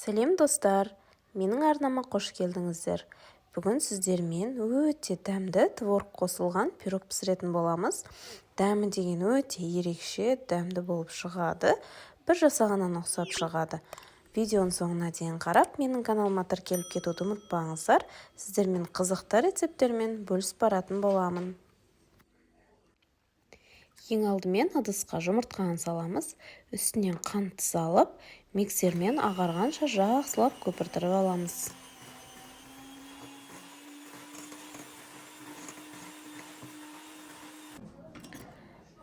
Сәлем достар, менің арнама қош келдіңіздер. Бүгін сіздермен өте дәмді творог қосылған пирог пісіретін боламыз. Дәмі деген өте ерекше, дәмді болып шығады. Бір жасағаннан ұқсап шығады. Видеоның соңына дейін қарап, менің каналыма тіркеліп кетуді ұмытпаңыздар. Сіздермен қызықты рецептермен бөлісіп баратын боламын. Ең алдымен ыдысқа жұмыртқаны саламыз, үстінен қантты салып, миксермен ағарғанша жақсылап көпіртіріп аламыз.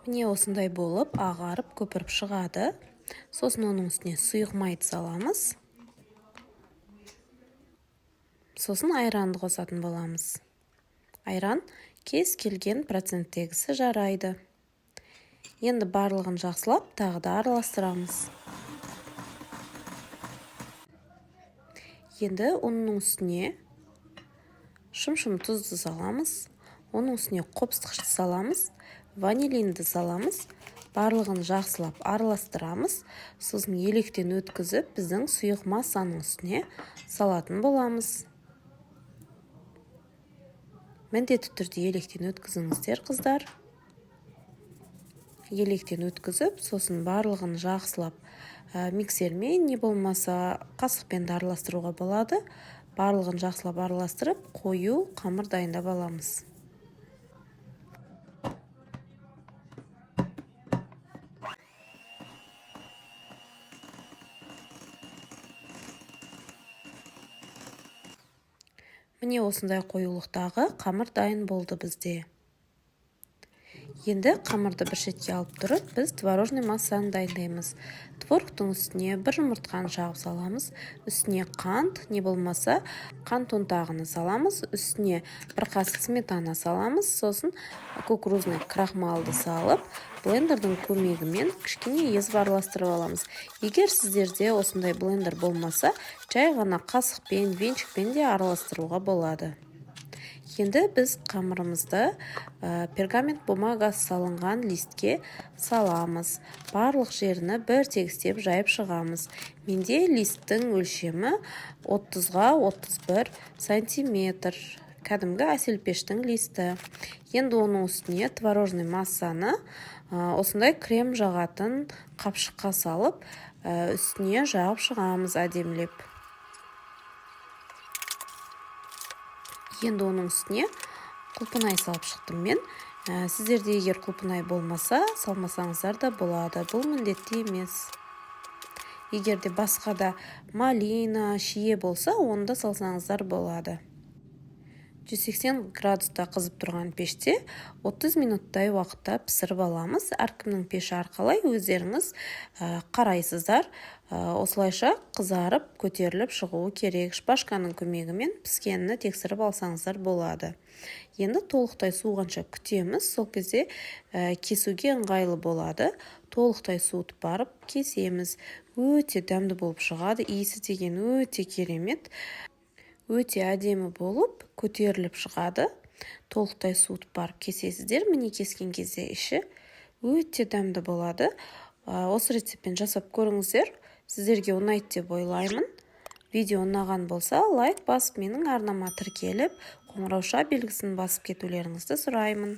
Міне осындай болып ағарып көпіріп шығады. Сосын оның үстіне сұйық майды саламыз. Сосын айранды қосатын боламыз. Айран кез келген проценттегісі жарайды. Енді барлығын жақсылап, тағы да араластырамыз. Енді оның үстіне шым-шым тұзды саламыз. Оның үстіне қопсытқышты саламыз. Ванилинді саламыз. Барлығын жақсылап араластырамыз. Сосын електен өткізіп, біздің сұйық массаның үстіне салатын боламыз. Міндетті түрде електен өткізіңіздер, қыздар. Електен өткізіп, сосын барлығын жақсылап миксермен не болмаса қасықпен де араластыруға болады. Барлығын жақсылап араластырып, қою қамыр дайындап аламыз. Міне осындай қоюлықтағы қамыр дайын болды бізде. Енді қамырды бір шетке алып тұрып, біз творожный массаны дайындаймыз. Творогтың үстіне бір жұмыртқаны жағып саламыз. Үстіне қант, не болмаса қант ұнтағын саламыз. Үстіне бір қасық сметана саламыз. Сосын кукурузный крахмалды салып, блендердің көмегімен кішкене езіп араластырып аламыз. Егер сіздерде осындай блендер болмаса, жай ғана қасықпен, венчикпен де араластыруға болады. Енді біз қамырымызды пергамент бумагасы салынған листке саламыз. Барлық жеріні бір тегістеп жайып шығамыз. Менде листтің өлшемі 30-ға 31 сантиметр. Кәдімгі әселпештің листі. Енді оның үстіне творожный массаны осындай крем жағатын қапшыққа салып, үстіне жағып шығамыз әдемілеп. Енді оның үстіне құлпынай салып шықтым мен. Сіздерде егер құлпынай болмаса, салмасаңыздар да болады. Бұл міндетті емес. Егер де басқа да малина, шие болса, оны да салсаңыздар болады. 180 градуста қызып тұрған пеште 30 минуттай уақытта пісіріп аламыз. Әркімнің пеші арқалай өздеріңіз қарайсыздар. Осылайша қызарып, көтеріліп шығуы керек. Шпажканың көмегімен піскенін тексеріп алсаңыздар болады. Енді толықтай суығанша күтеміз. Сол кезде кесуге ыңғайлы болады. Толықтай суытып барып кесеміз. Өте дәмді болып шығады. Иісі деген өте керемет. Өте әдемі болып көтеріліп шығады. Толықтай суытып барып кесесіздер. Міне кескен кезде іші өте дәмді болады. Осы рецептпен жасап көріңіздер. Сіздерге ұнайды деп ойлаймын. Видео ұнаған болса, лайк басып, менің арнама тіркеліп, қоңырауша белгісін басып кетулеріңізді сұраймын.